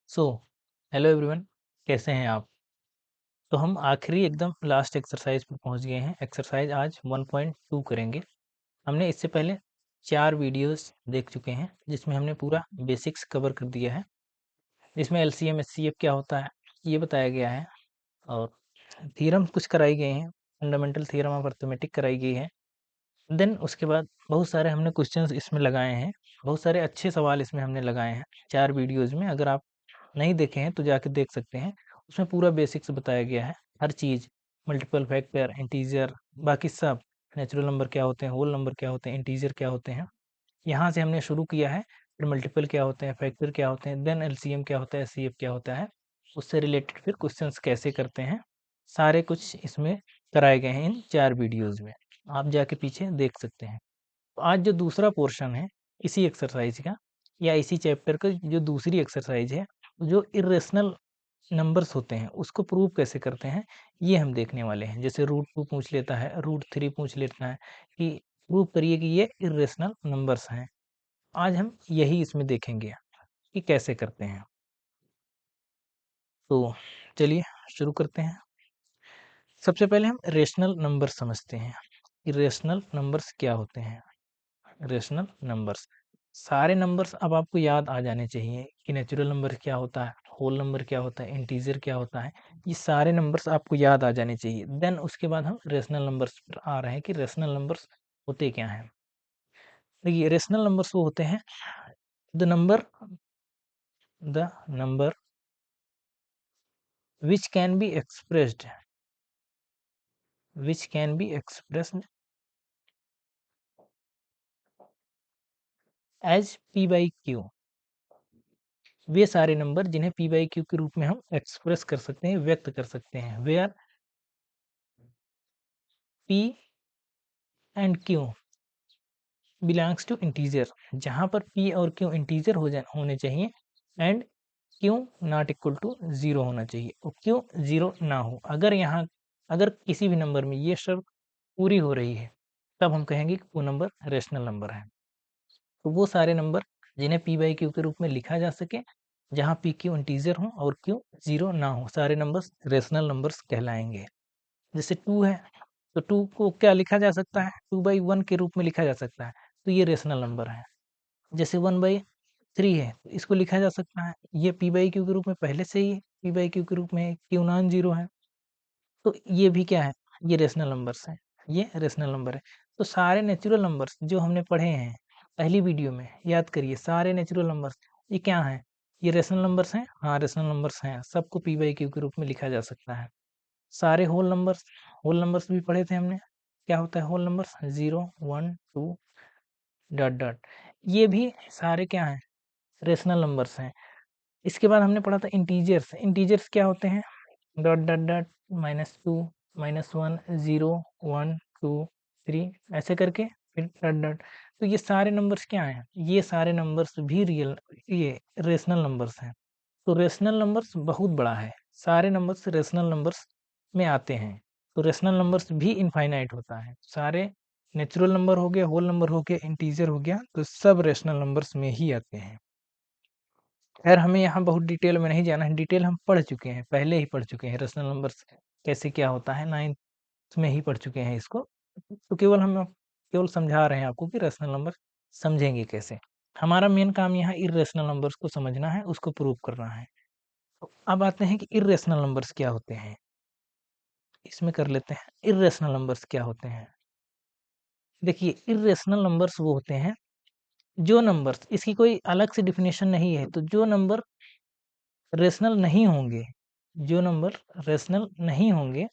So hello everyone, कैसे हैं आप? तो हम आखिरी एकदम लास्ट एक्सरसाइज पे पहुंच गए हैं। एक्सरसाइज आज 1.2 करेंगे। हमने इससे पहले 4 वीडियोस देख चुके हैं जिसमें हमने पूरा बेसिक्स कवर कर दिया है, जिसमें एलसीएम एचसीएफ क्या होता है ये बताया गया है, और थ्योरम कुछ कराई गए हैं, फंडामेंटल थ्योरम ऑफ अर्थमेटिक कराई गई है। देन उसके बाद बहुत सारे हमने क्वेश्चंस इसमें लगाए हैं, बहुत सारे अच्छे सवाल इसमें हमने लगाए हैं 4 वीडियोज़ में। अगर आप नहीं देखे हैं तो जाके देख सकते हैं। उसमें पूरा बेसिक्स बताया गया है, हर चीज़, मल्टीपल फैक्टर, इंटीजर, बाकी सब, नेचुरल नंबर क्या होते हैं, होल नंबर क्या होते हैं, इंटीजर क्या होते हैं। यहाँ से हमने शुरू किया है, फिर मल्टीपल क्या होते हैं, फैक्टर क्या होते हैं, देन एलसीएम क्या होता है, एचसीएफ क्या होता है, उससे रिलेटेड फिर क्वेश्चंस कैसे करते हैं, सारे कुछ इसमें कराए गए हैं इन 4 वीडियोज़ में। आप जाके पीछे देख सकते हैं। तो आज जो दूसरा पोर्शन है इसी एक्सरसाइज का, या इसी चैप्टर का जो दूसरी एक्सरसाइज है, जो इरेशनल नंबर्स होते हैं उसको प्रूव कैसे करते हैं ये हम देखने वाले हैं। जैसे रूट 2 पूछ लेता है, रूट 3 पूछ लेता है कि प्रूव करिए कि ये इरेशनल नंबर्स हैं। आज हम यही इसमें देखेंगे कि कैसे करते हैं। तो चलिए शुरू करते हैं। सबसे पहले हम रेशनल नंबर समझते हैं। इरेशनल नंबर्स क्या होते हैं? रेशनल नंबर्स, सारे नंबर्स अब आपको याद आ जाने चाहिए कि नेचुरल नंबर क्या होता है, होल नंबर क्या होता है, इंटीजर क्या होता है। ये सारे नंबर्स आपको याद आ जाने चाहिए। देन उसके बाद हम रेशनल नंबर्स पर आ रहे हैं कि रेशनल नंबर्स होते क्या हैं। देखिए, रेशनल नंबर्स वो होते हैं the number which can be expressed as P by Q. वे सारे नंबर जिन्हें पी बाई क्यू के रूप में हम एक्सप्रेस कर सकते हैं, व्यक्त कर सकते हैं। Where P and Q belongs to integer, जहाँ पर p और q इंटीजर होने चाहिए, and q not equal to 0 होना चाहिए, और q 0 ना हो। अगर किसी भी नंबर में ये शर्त पूरी हो रही है तब हम कहेंगे कि वो नंबर रेशनल नंबर है। तो वो सारे नंबर जिन्हें p बाई क्यू के रूप में लिखा जा सके, जहाँ p q इंटीजर हो और q 0 ना हो, सारे नंबर्स रेशनल नंबर्स कहलाएंगे। जैसे 2 है तो 2 को क्या लिखा जा सकता है, 2/1 के रूप में लिखा जा सकता है, तो ये रेशनल नंबर है। जैसे 1/3 है तो इसको लिखा जा सकता है, ये पी बाई क्यू के रूप में पहले से ही पी बाई क्यू के रूप में क्यू नॉन जीरो है, तो ये भी क्या है, ये रेशनल नंबर्स है, ये रेशनल नंबर है। तो सारे नेचुरल नंबर्स जो हमने पढ़े हैं पहली वीडियो में, याद करिए, सारे नेचुरल नंबर्स ये क्या है, ये रेशनल नंबर्स हैं। हाँ, रेशनल नंबर्स हैं, सबको पी बाई क्यू के रूप में लिखा जा सकता है। सारे होल नंबर्स भी पढ़े थे हमने, क्या होता है होल नंबर्स, 0 1 2 डॉट डॉट, ये भी सारे क्या हैं, रेशनल नंबर्स हैं। इसके बाद हमने पढ़ा था इंटीजर्स। इंटीजर्स क्या होते हैं, डॉट डॉट डॉट, -2 -1 0 1 2 3 ऐसे करके, फिर डॉट डॉट। तो ये सारे नंबर्स क्या हैं, ये सारे नंबर्स भी ये रेशनल नंबर्स हैं। तो रेशनल नंबर्स बहुत बड़ा है, सारे नंबर्स रेशनल नंबर्स में आते हैं। तो रेशनल नंबर्स भी इनफाइनाइट होता है, सारे नेचुरल नंबर हो गया, होल नंबर हो गया, इंटीजर हो गया, तो सब रेशनल नंबर्स में ही आते हैं। खैर, हमें यहाँ बहुत डिटेल में नहीं जाना है, डिटेल हम पढ़ चुके हैं, पहले ही पढ़ चुके हैं। रेशनल नंबर्स कैसे क्या होता है 9th में ही पढ़ चुके हैं इसको। तो केवल समझा रहे हैं आपको कि रेशनल नंबर समझेंगे कैसे। हमारा मेन काम यहाँ इरेशनल नंबर्स को समझना है, उसको प्रूव करना है। तो अब आते हैं कि इरेशनल नंबर्स क्या होते हैं, इसमें कर लेते हैं इरेशनल नंबर्स क्या होते हैं। देखिए, इरेशनल नंबर्स वो होते हैं जो नंबर्स, इसकी कोई अलग से डिफिनेशन नहीं है, तो जो नंबर रेशनल नहीं होंगे, जो नंबर रेशनल नहीं होंगे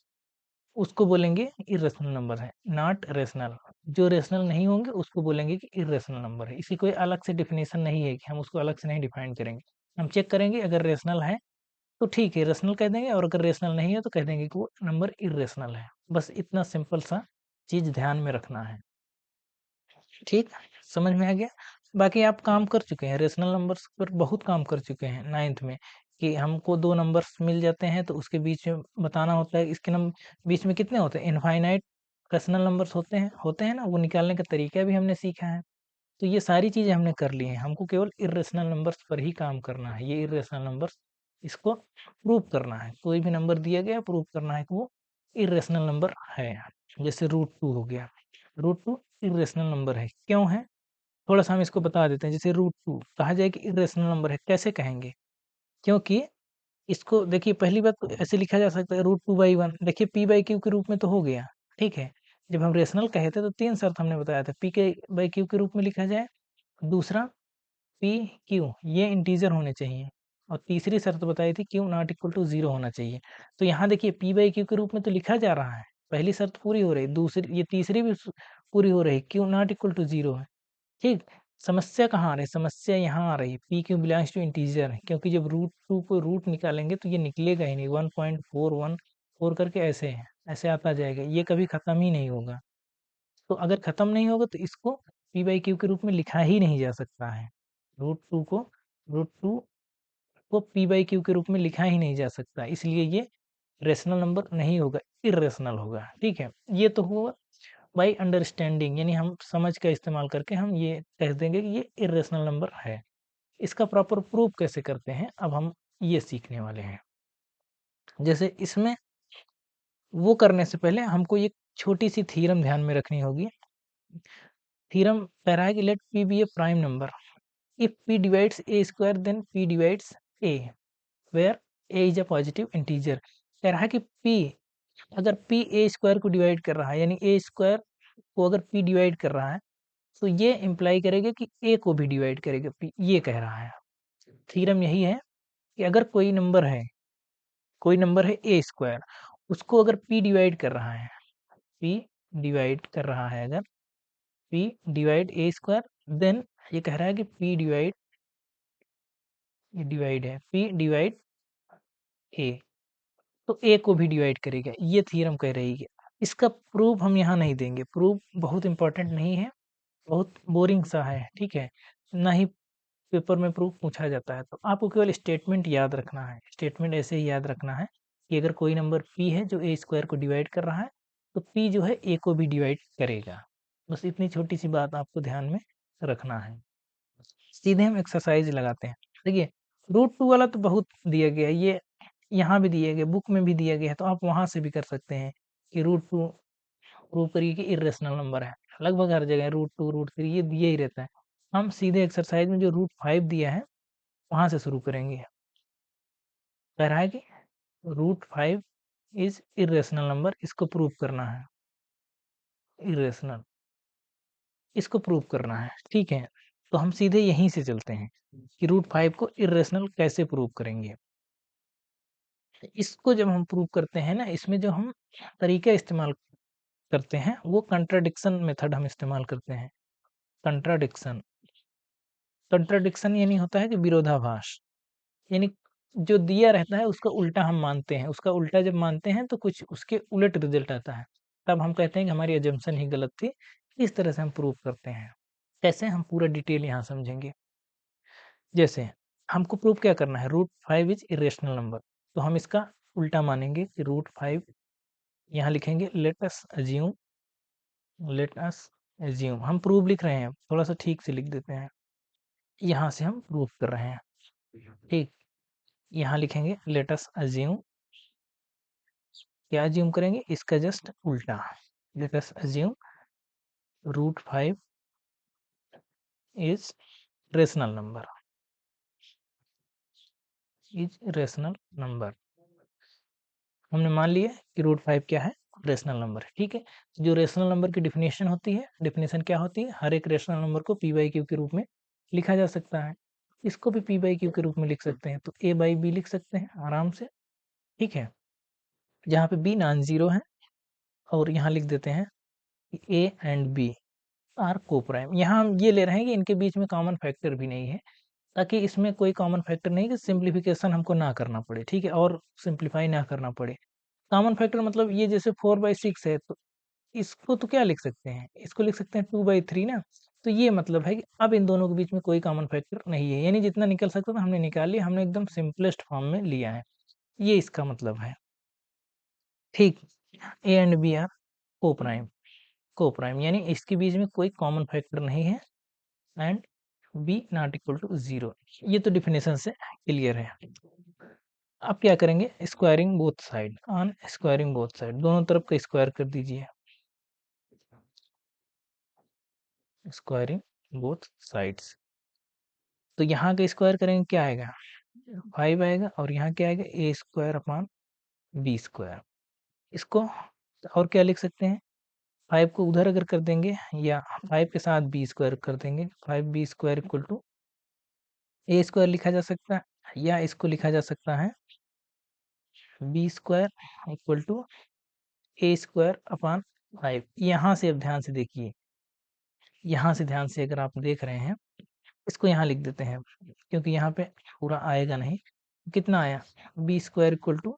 उसको बोलेंगे इरेशनल नंबर है, नॉट रेशनल। जो रेशनल नहीं होंगे उसको बोलेंगे कि इरेशनल नंबर है। इसकी कोई अलग से डिफिनेशन नहीं है कि हम उसको अलग से नहीं डिफाइन करेंगे। हम चेक करेंगे, अगर रेशनल है तो ठीक है, रेशनल कह देंगे, और अगर रेशनल नहीं है तो कह देंगे कि वो नंबर इरेशनल है। बस इतना सिंपल सा चीज ध्यान में रखना है। ठीक, समझ में आ गया। बाकी आप काम कर चुके हैं रेशनल नंबर्स पर, बहुत काम कर चुके हैं 9th में, कि हमको दो नंबर्स मिल जाते हैं तो उसके बीच में बताना होता है, इसके बीच में कितने होते हैं, इनफाइनाइट रेशनल नंबर्स होते हैं ना, वो निकालने का तरीका भी हमने सीखा है। तो ये सारी चीज़ें हमने कर ली हैं, हमको केवल इर्रेशनल नंबर्स पर ही काम करना है। ये इर्रेशनल नंबर्स, इसको प्रूव करना है। कोई भी नंबर दिया गया, प्रूव करना है कि वो इर्रेशनल नंबर है। जैसे √2 हो गया, √2 इर्रेशनल नंबर है। क्यों है? थोड़ा-सा हम इसको बता देते हैं। जैसे √2 कहा जाए कि इर्रेशनल नंबर है, कैसे कहेंगे? क्योंकि इसको देखिए, पहली बात तो ऐसे लिखा जा सकता है √2/1। देखिए p/q के रूप में तो हो गया, ठीक है। जब हम रेशनल कहे थे तो 3 शर्त हमने बताया था, p/q के रूप में लिखा जाए, दूसरा पी क्यू ये इंटीजर होने चाहिए, और तीसरी शर्त बताई थी क्यू नॉट इक्वल टू 0 होना चाहिए। तो यहाँ देखिए p/q के रूप में तो लिखा जा रहा है, पहली शर्त पूरी हो रही, दूसरी ये तीसरी भी पूरी हो रही, क्यू नॉट इक्वल टू 0 है। ठीक, समस्या कहाँ आ रही है? समस्या यहाँ आ रही है, P Q belongs to integer है, क्योंकि जब √2 को रूट निकालेंगे तो ये निकलेगा ही नहीं, 1.414 करके ऐसे है, ऐसे आता जाएगा, ये कभी खत्म ही नहीं होगा। तो अगर खत्म नहीं होगा तो इसको p/q के रूप में लिखा ही नहीं जा सकता है। √2 को √2 को p/q के रूप में लिखा ही नहीं जा सकता, इसलिए ये रेशनल नंबर नहीं होगा, इर्रेशनल होगा। ठीक है, ये तो हुआ बाई अंडरस्टैंडिंग, यानी हम समझ का इस्तेमाल करके हम ये कह देंगे कि ये इर्रेशनल नंबर है। इसका प्रॉपर प्रूफ कैसे करते हैं, अब हम ये सीखने वाले हैं। जैसे इसमें वो करने से पहले हमको ये छोटी सी थ्योरम ध्यान में रखनी होगी। थ्योरम कह रहा है कि let p be a prime number if p divides a square then p divides a where a is a positive integer. कह रहा है कि p, अगर p a स्क्वायर को डिवाइड कर रहा है, यानी a स्क्वायर को अगर p डिवाइड कर रहा है, तो ये इम्प्लाई करेगा कि a को भी डिवाइड करेगा p, ये कह रहा है। थ्योरम यही है कि अगर कोई नंबर है a स्क्वायर, उसको अगर p डिवाइड कर रहा है, p डिवाइड कर रहा है, अगर p divide a square, then ये कह रहा है कि p डिवाइड, ये डिवाइड है, p डिवाइड a, तो a को भी डिवाइड करेगा, ये थ्योरम कह रही है। इसका प्रूफ हम यहाँ नहीं देंगे, प्रूफ बहुत इंपॉर्टेंट नहीं है, बहुत बोरिंग सा है, ठीक है, ना ही पेपर में प्रूफ पूछा जाता है। तो आपको केवल स्टेटमेंट याद रखना है, स्टेटमेंट ऐसे ही याद रखना है कि अगर कोई नंबर p है जो a स्क्वायर को डिवाइड कर रहा है, तो p जो है a को भी डिवाइड करेगा। बस इतनी छोटी सी बात आपको ध्यान में रखना है। सीधे हम एक्सरसाइज लगाते हैं। देखिए, √2 वाला तो बहुत दिया गया है, ये यहाँ भी दिया गया, बुक में भी दिया गया है, तो आप वहाँ से भी कर सकते हैं कि √2 प्रूव करिए कि इर्रेशनल नंबर है। लगभग हर जगह √2 √3 ये दिया ही रहता है। हम सीधे एक्सरसाइज में जो √5 दिया है वहाँ से शुरू करेंगे। कह रहा है कि √5 इज इर्रेशनल नंबर, इसको प्रूव करना है, इर्रेशनल, इसको प्रूव करना है, ठीक है। तो हम सीधे यहीं से चलते हैं कि √5 को इर्रेशनल कैसे प्रूव करेंगे। इसको जब हम प्रूव करते हैं ना, इसमें जो हम तरीका इस्तेमाल करते हैं वो कंट्राडिक्शन मेथड हम इस्तेमाल करते हैं। कंट्राडिक्शन, कंट्राडिक्शन यानी होता है कि विरोधाभास, यानी जो दिया रहता है उसका उल्टा हम मानते हैं, उसका उल्टा जब मानते हैं तो कुछ उसके उलट रिजल्ट आता है, तब हम कहते हैं कि हमारी एजम्पशन ही गलत थी। इस तरह से हम प्रूव करते हैं। कैसे, हम पूरा डिटेल यहाँ समझेंगे। जैसे हमको प्रूव क्या करना है, √5 इज इरेशनल नंबर, तो हम इसका उल्टा मानेंगे कि √5, यहाँ लिखेंगे लेट अस एज्यूम, हम प्रूव लिख रहे हैं, थोड़ा सा ठीक से लिख देते हैं, यहाँ से हम प्रूव कर रहे हैं, ठीक। यहाँ लिखेंगे लेट अस अज्यूम, क्या अज्यूम करेंगे, इसका जस्ट उल्टा, let us assume √5 is rational number, is rational number. हमने मान लिया कि √5 क्या है, रेशनल नंबर है, ठीक है। जो रेशनल नंबर की डिफिनेशन होती है, डिफिनेशन क्या होती है, हर एक रेशनल नंबर को p/q के रूप में लिखा जा सकता है। इसको भी p/q के रूप में लिख सकते हैं, तो a/b लिख सकते हैं आराम से, ठीक है, जहाँ पे b नॉन जीरो है, और यहाँ लिख देते हैं a एंड b आर को प्राइम। यहाँ हम ये ले रहे हैं कि इनके बीच में कॉमन फैक्टर भी नहीं है, ताकि इसमें कोई कॉमन फैक्टर नहीं कि सिंप्लीफिकेशन हमको ना करना पड़े, ठीक है, और सिंप्लीफाई ना करना पड़े। कॉमन फैक्टर मतलब ये जैसे 4/6 है, तो इसको तो क्या लिख सकते हैं, इसको लिख सकते हैं 2/3 ना। तो ये मतलब है कि अब इन दोनों के बीच में कोई कॉमन फैक्टर नहीं है, यानी जितना निकल सकता था हमने निकाल लिया, हमने एकदम सिंपलेस्ट फॉर्म में लिया है, ये इसका मतलब है, ठीक। A and b are coprime, coprime यानी इसके बीच में कोई कॉमन फैक्टर नहीं है, and b not equal to 0। ये तो डिफिनेशन से क्लियर है। अब क्या करेंगे, squaring both side, on squaring both side, दोनों तरफ का स्क्वायर कर दीजिए, स्क्वायरिंग बोथ साइड्स। तो यहाँ का स्क्वायर करेंगे, क्या आएगा 5 आएगा, और यहाँ क्या आएगा ए स्क्वायर अपॉन बी स्क्वायर। इसको और क्या लिख सकते हैं, 5 को उधर अगर कर देंगे या 5 के साथ बी स्क्वायर कर देंगे, 5b square equal to a square लिखा जा सकता है, या इसको लिखा जा सकता है b square equal to a square upon 5। यहाँ से अब ध्यान से देखिए, यहाँ से ध्यान से अगर आप देख रहे हैं, इसको यहाँ लिख देते हैं क्योंकि यहाँ पे पूरा आएगा नहीं। कितना आया, b square equal to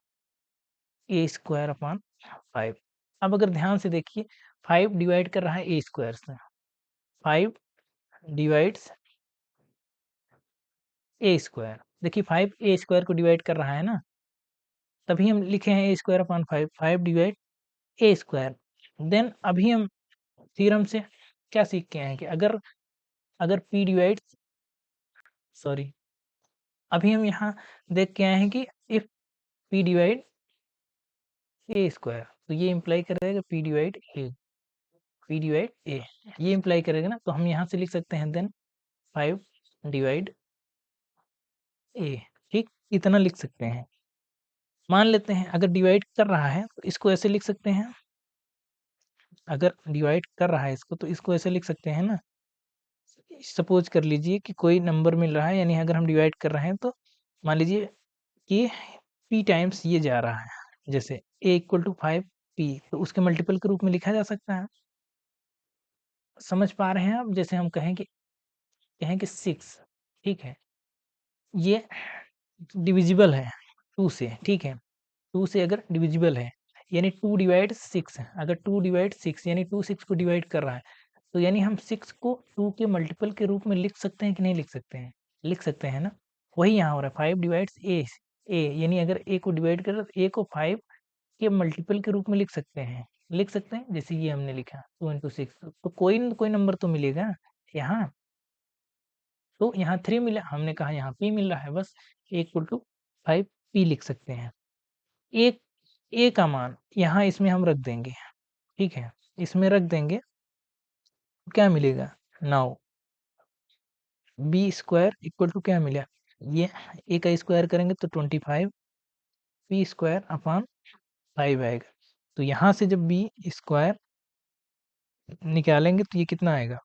a square upon 5। अब अगर ध्यान से देखिए, 5 डिवाइड कर रहा है ए स्क्वायर से, 5 डिवाइड्स ए स्क्वायर, देखिए 5 ए स्क्वायर को डिवाइड कर रहा है ना, तभी हम लिखे हैं ए स्क्वायर अपॉन 5, 5 डिवाइड ए स्क्वायर। देन अभी हम थ्योरम से क्या सीख के आए हैं कि अगर अगर p डिवाइड्स, सॉरी, अभी हम यहाँ देख के आए हैं कि if p divide A square, तो ये इम्प्लाई करेगा p डिवाइड ए, p डिवाइड ए, ये इम्प्लाई करेगा ना, तो हम यहाँ से लिख सकते हैं देन 5 डिवाइड ए, ठीक, इतना लिख सकते हैं। मान लेते हैं अगर डिवाइड कर रहा है तो इसको ऐसे लिख सकते हैं, अगर डिवाइड कर रहा है इसको तो इसको ऐसे लिख सकते हैं ना, सपोज कर लीजिए कि कोई नंबर मिल रहा है, यानी अगर हम डिवाइड कर रहे हैं तो मान लीजिए कि p टाइम्स ये जा रहा है, जैसे a इक्वल टू 5p, तो उसके मल्टीपल के रूप में लिखा जा सकता है। समझ पा रहे हैं आप, जैसे हम कहें कि 6, ठीक है, ये डिविजिबल है 2 से, ठीक है, 2 से अगर डिविजिबल है यानी 2 डिवाइड 6 है, अगर 2 डिवाइड 6 यानी 2 6 को डिवाइड कर रहा है, तो यानी हम 6 को 2 के मल्टीपल के रूप में लिख सकते हैं कि नहीं लिख सकते हैं, लिख सकते हैं ना। वही यहाँ हो रहा है 5 डिवाइड्स ए यानी अगर ए को डिवाइड कर रहे तो ए को 5 के मल्टीपल के रूप में लिख सकते हैं, लिख सकते हैं, जैसे ये हमने लिखा 2 इंटू 6, तो कोई न कोई नंबर तो मिलेगा यहाँ, तो यहाँ 3 मिला, हमने कहा यहाँ p मिल रहा है, बस a इक्वल टू 5p लिख सकते हैं। एक ए का मान यहाँ इसमें हम रख देंगे, ठीक है, इसमें रख देंगे, क्या मिलेगा, now b square equal to क्या मिला, ये ए का स्क्वायर करेंगे तो 25 पी स्क्वायर अपॉन 5 आएगा। तो यहाँ से जब बी स्क्वायर निकालेंगे तो ये कितना आएगा,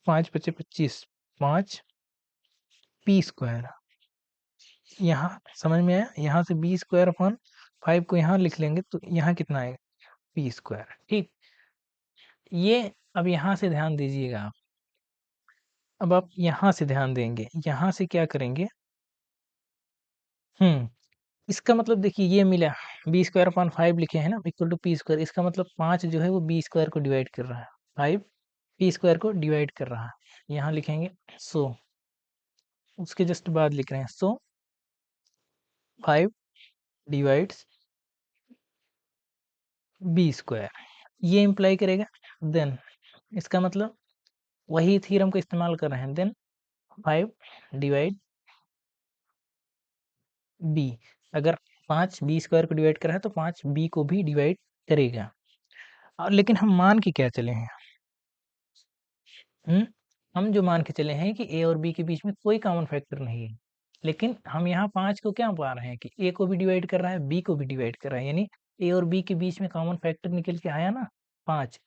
5 पचे 25, 5 पी स्क्वायर। यहाँ समझ में आया, यहाँ से बी स्क्वायर अपॉन 5 को यहाँ लिख लेंगे तो यहाँ कितना आएगा पी स्क्वायर, ठीक। ये अब यहाँ से ध्यान दीजिएगा आप, अब आप यहाँ से ध्यान देंगे, यहाँ से क्या करेंगे, इसका मतलब देखिए ये मिला बी स्क्वायर अपॉन 5 लिखे हैं ना इक्वल टू पी स्क्वायर, इसका मतलब 5 जो है वो बी स्क्वायर को डिवाइड कर रहा है, 5 पी स्क्वायर को डिवाइड कर रहा है। यहाँ लिखेंगे सो, उसके जस्ट बाद लिख रहे हैं सो 5 डिवाइड्स बी स्क्वायर, ये इम्प्लाई करेगा देन, इसका मतलब वही थ्योरम का इस्तेमाल कर रहे हैं, देन 5 डिवाइड बी, अगर 5 बी स्क्वायर को डिवाइड कर रहा है तो 5 बी को भी डिवाइड करेगा। और लेकिन हम मान के क्या चले हैं, हम जो मान के चले हैं कि ए और बी के बीच में कोई कॉमन फैक्टर नहीं है, लेकिन हम यहाँ 5 को क्या पा रहे हैं कि ए को भी डिवाइड कर रहा है, बी को भी डिवाइड कर रहा है, यानी ए और बी के बीच में कॉमन फैक्टर निकल के आया ना 5,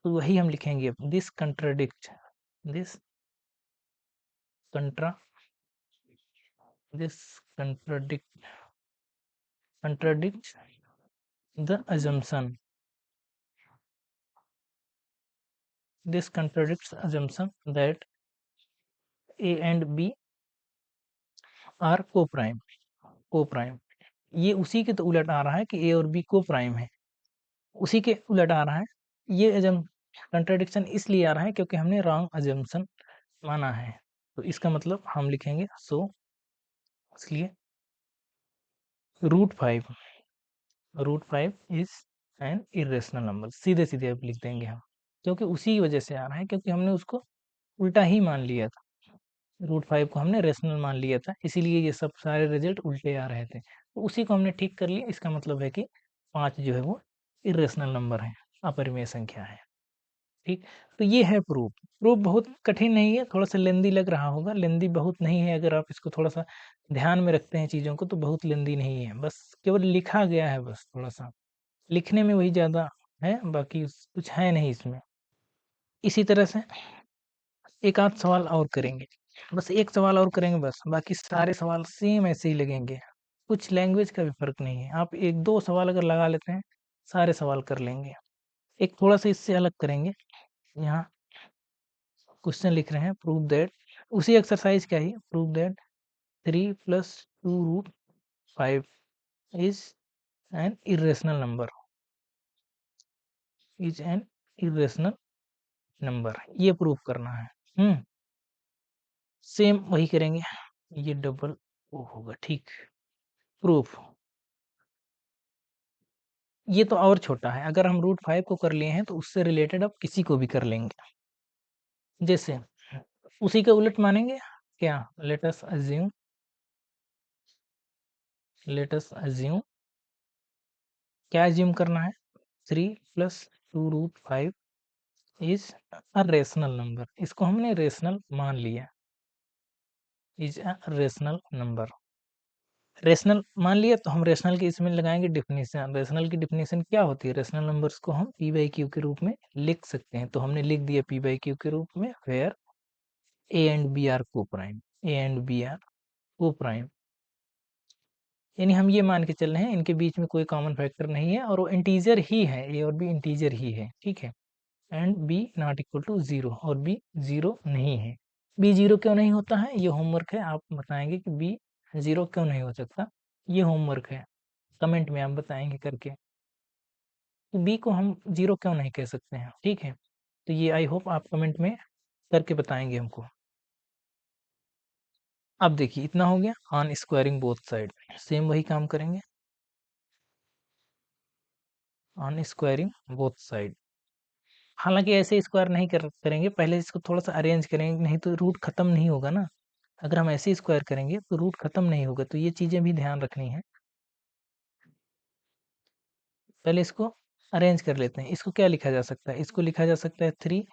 तो वही हम लिखेंगे अब, this कंट्रा this contradict the assumption, this contradicts assumption that a and b are co-prime। ये उसी के तो उलट आ रहा है कि ए और बी को प्राइम है, उसी के उलट आ रहा है। ये एजम कंट्राडिक्शन इसलिए आ रहा है क्योंकि हमने रॉन्ग अजम्पशन माना है, तो इसका मतलब हम लिखेंगे सो, इसलिए root five is an irrational number, सीधे सीधे अब लिख देंगे हम, क्योंकि उसी की वजह से आ रहा है, क्योंकि हमने उसको उल्टा ही मान लिया था, √5 को हमने रेशनल मान लिया था, इसीलिए ये सब सारे रिजल्ट उल्टे आ रहे थे। तो उसी को हमने ठीक कर लिया, इसका मतलब है कि 5 जो है वो इरेशनल नंबर है, अपरिमेय संख्या है। ठीक, तो ये है प्रूफ। प्रूफ बहुत कठिन नहीं है, थोड़ा सा लेंदी लग रहा होगा, लेंदी बहुत नहीं है, अगर आप इसको थोड़ा सा ध्यान में रखते हैं चीज़ों को तो बहुत लेंदी नहीं है, बस केवल लिखा गया है, बस थोड़ा सा लिखने में वही ज़्यादा है, बाकी कुछ है नहीं इसमें। इसी तरह से एक आध सवाल और करेंगे, बस एक सवाल और करेंगे बस, बाकी सारे सवाल सेम ऐसे ही लगेंगे, कुछ लैंग्वेज का भी फर्क नहीं है। आप एक दो सवाल अगर लगा लेते हैं, सारे सवाल कर लेंगे। एक थोड़ा सा इससे अलग करेंगे, यहाँ क्वेश्चन लिख रहे हैं प्रूव दैट, उसी एक्सरसाइज का ही, prove that 3 + 2√5 is an irrational number, is an irrational number, ये प्रूव करना है। सेम वही करेंगे, ये डबल ओ होगा, ठीक। प्रूफ ये तो और छोटा है, अगर हम √5 को कर लिए हैं तो उससे रिलेटेड अब किसी को भी कर लेंगे, जैसे उसी के उलट मानेंगे क्या, लेट अस अज्यूम क्या अज्यूम करना है, 3 + 2√5 इज अ रेशनल नंबर, इसको हमने रेशनल मान लिया, is a rational number. Rational मान लिया तो हम रेशनल के इसमें लगाएंगे डिफिनीशन, रेशनल की डिफिनीशन क्या होती है, रेशनल नंबर्स को हम p/q के रूप में लिख सकते हैं, तो हमने लिख दिया p/q के रूप में, where a and b are coprime, a and b are coprime, यानी हम ये मान के चल रहे हैं इनके बीच में कोई कॉमन फैक्टर नहीं है और वो इंटीजर ही है, ए और बी इंटीजर ही है, ठीक है। And b not equal to 0, और बी 0 नहीं है। बी 0 क्यों नहीं होता है, ये होमवर्क है, आप बताएंगे कि बी 0 क्यों नहीं हो सकता, ये होमवर्क है, कमेंट में आप बताएंगे करके कि बी को हम 0 क्यों नहीं कह सकते हैं, ठीक है। तो ये आई होप आप कमेंट में करके बताएंगे हमको। अब देखिए इतना हो गया, on squaring both side, same वही काम करेंगे, ऑन स्क्वायरिंग बोथ साइड। हालांकि ऐसे स्क्वायर नहीं करेंगे, पहले इसको थोड़ा सा अरेंज करेंगे, नहीं तो रूट खत्म नहीं होगा ना, अगर हम ऐसे स्क्वायर करेंगे तो रूट खत्म नहीं होगा, तो ये चीजें भी ध्यान रखनी है। पहले इसको अरेंज कर लेते हैं, इसको क्या लिखा जा सकता है, इसको लिखा जा सकता है 3,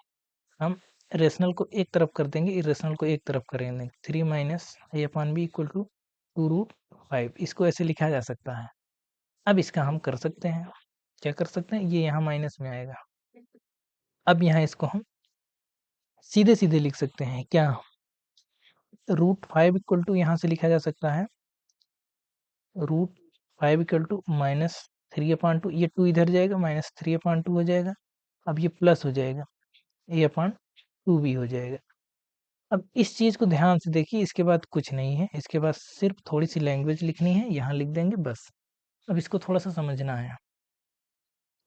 हम रेशनल को एक तरफ कर देंगे, इरेशनल को एक तरफ करेंगे, 3 - a/b = 2√5, इसको ऐसे लिखा जा सकता है। अब इसका हम कर सकते हैं, क्या कर सकते हैं, ये यहाँ माइनस में आएगा, अब यहाँ इसको हम सीधे सीधे लिख सकते हैं, क्या, √5 यहाँ से लिखा जा सकता है, √5 -3/2, ये 2 इधर जाएगा, -3/2 हो जाएगा, अब ये प्लस हो जाएगा, a/2 भी हो जाएगा। अब इस चीज को ध्यान से देखिए, इसके बाद कुछ नहीं है, इसके बाद सिर्फ थोड़ी सी लैंग्वेज लिखनी है, यहाँ लिख देंगे बस। अब इसको थोड़ा सा समझना है,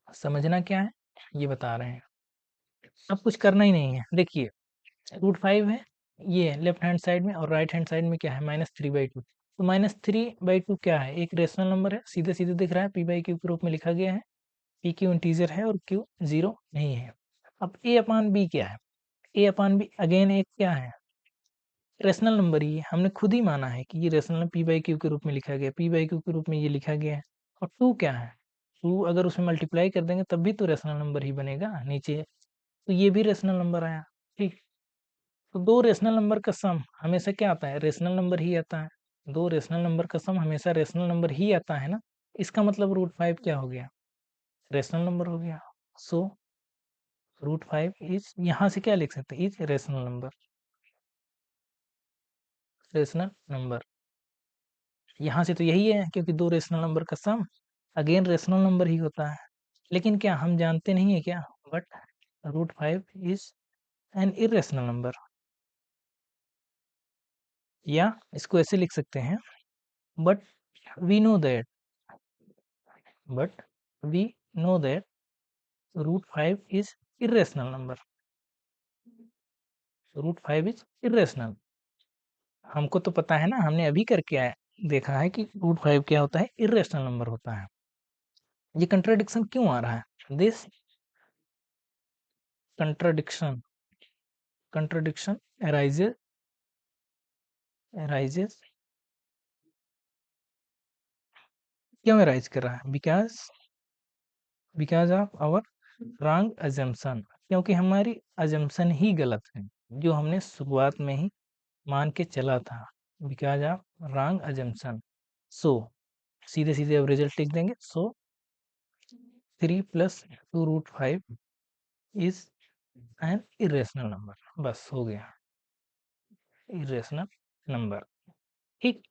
समझना क्या है ये बता रहे हैं, अब कुछ करना ही नहीं है। देखिए √5 है, ये लेफ्ट हैंड साइड में, और राइट हैंड साइड में क्या है, -3/2, तो -3/2 क्या है, एक रेशनल नंबर है, सीधे सीधे दिख रहा है, p/q के रूप में लिखा गया है, p q इंटीजर है और q 0 नहीं है। अब a/b क्या है, a/b अगेन एक क्या है, रेशनल नंबर ही है, हमने खुद ही माना है कि ये रेशनल p/q के रूप में लिखा गया, p/q के रूप में ये लिखा गया है। और 2 क्या है, 2 अगर उसमें मल्टीप्लाई कर देंगे तब भी तो रेशनल नंबर ही बनेगा नीचे, तो ये भी रेशनल नंबर आया, ठीक। तो दो रेशनल नंबर का सम हमेशा क्या आता है, रेशनल नंबर ही आता है, दो रेशनल नंबर का सम हमेशा रेशनल नंबर ही आता है ना, इसका मतलब √5 क्या हो गया, रेशनल नंबर हो गया। सो √5 इज, यहाँ से क्या लिख सकते हैं, is rational number, rational number, यहाँ से तो यही है, क्योंकि दो रेशनल नंबर का सम अगेन रेशनल नंबर ही होता है। लेकिन क्या हम जानते नहीं है क्या, but √5 is an irrational number, या इसको ऐसे लिख सकते हैं, but we know that, but we know that √5 is irrational number, √5 is irrational, हमको तो पता है ना, हमने अभी करके आया देखा है कि √5 क्या होता है, irrational नंबर होता है। ये कंट्राडिक्शन क्यों आ रहा है, दिस कंट्राडिक्शन contradiction arises क्यों arise कर रहा है? because of our wrong assumption, क्योंकि हमारी assumption ही गलत है जो हमने शुरुआत में ही मान के चला था। because of wrong assumption, so सीधे सीधे अब रिजल्ट लिख देंगे। so 3 plus 2 root 5 is an irrational number, बस हो गया, irrational number। ठीक,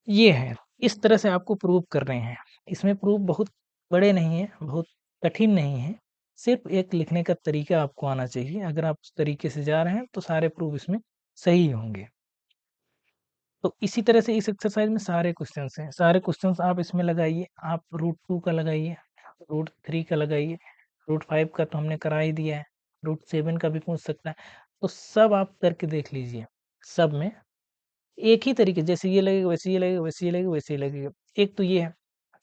ये है, इस तरह से आपको प्रूव कर रहे हैं। इसमें प्रूफ बहुत बड़े नहीं है, बहुत कठिन नहीं है, सिर्फ एक लिखने का तरीका आपको आना चाहिए। अगर आप उस तरीके से जा रहे हैं तो सारे प्रूफ इसमें सही होंगे। तो इसी तरह से इस एक्सरसाइज में सारे क्वेश्चंस हैं, सारे क्वेश्चंस आप इसमें लगाइए। आप √2 का लगाइए, √3 का लगाइए, √5 का तो हमने करा ही दिया है, √7 का भी पूछ सकता है। तो सब आप करके देख लीजिए, सब में एक ही तरीके, जैसे ये लगेगा वैसे ये लगेगा, वैसे ये लगेगा वैसे ही लगेगा। एक तो ये है,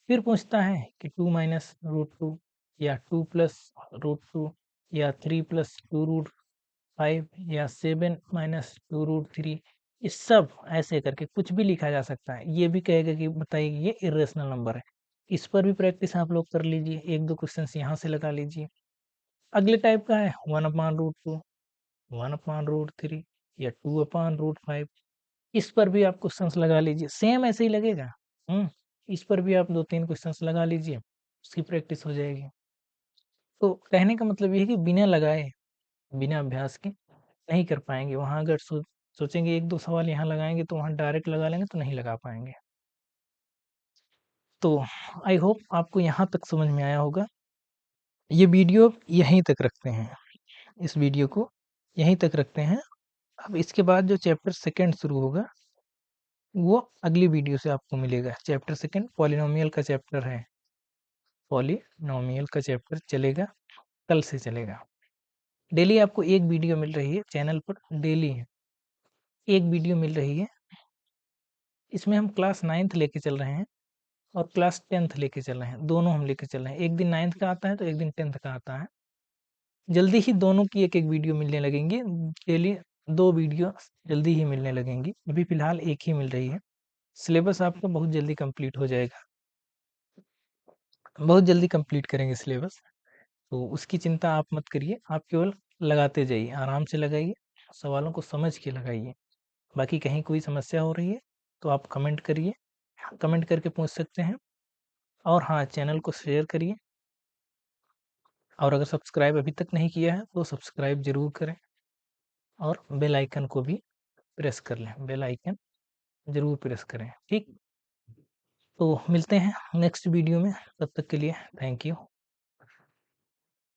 फिर पूछता है कि 2 माइनस √2 या 2 प्लस √2 या 3 प्लस 2√5 या 7 माइनस 2√3, ये सब ऐसे करके कुछ भी लिखा जा सकता है। ये भी कहेगा कि बताइए ये इरेशनल नंबर है। इस पर भी प्रैक्टिस आप लोग कर लीजिए, एक दो क्वेश्चन यहाँ से लगा लीजिए। अगले टाइप का है 1/√2, 1/√3 या 2/√5, इस पर भी आप क्वेश्चंस लगा लीजिए, सेम ऐसे ही लगेगा। इस पर भी आप 2-3 क्वेश्चंस लगा लीजिए, उसकी प्रैक्टिस हो जाएगी। तो कहने का मतलब ये है कि बिना लगाए, बिना अभ्यास के नहीं कर पाएंगे। वहाँ अगर सोचेंगे 1-2 सवाल यहाँ लगाएंगे तो वहाँ डायरेक्ट लगा लेंगे तो नहीं लगा पाएंगे। तो आई होप आपको यहाँ तक समझ में आया होगा। ये वीडियो यहीं तक रखते हैं, इस वीडियो को यहीं तक रखते हैं। अब इसके बाद जो चैप्टर सेकंड शुरू होगा वो अगली वीडियो से आपको मिलेगा। चैप्टर सेकंड पॉलिनोमियल का चैप्टर है, पॉलिनोमियल का चैप्टर चलेगा, कल से चलेगा। डेली आपको एक वीडियो मिल रही है चैनल पर, डेली एक वीडियो मिल रही है। इसमें हम क्लास 9th लेके चल रहे हैं और क्लास 10th लेके चल रहे हैं, दोनों हम लेके चल रहे हैं। एक दिन 9th का आता है तो एक दिन 10th का आता है। जल्दी ही दोनों की एक एक वीडियो मिलने लगेंगी, डेली 2 वीडियो जल्दी ही मिलने लगेंगी। अभी फिलहाल एक ही मिल रही है। सिलेबस आपका बहुत जल्दी कंप्लीट हो जाएगा, बहुत जल्दी कंप्लीट करेंगे सिलेबस, तो उसकी चिंता आप मत करिए। आप केवल लगाते जाइए, आराम से लगाइए, सवालों को समझ के लगाइए। बाकी कहीं कोई समस्या हो रही है तो आप कमेंट करिए, कमेंट करके पूछ सकते हैं। और हाँ, चैनल को शेयर करिए, और अगर सब्सक्राइब अभी तक नहीं किया है तो सब्सक्राइब ज़रूर करें और बेल आइकन को भी प्रेस कर लें, बेल आइकन ज़रूर प्रेस करें। ठीक, तो मिलते हैं नेक्स्ट वीडियो में, तब तक के लिए थैंक यू।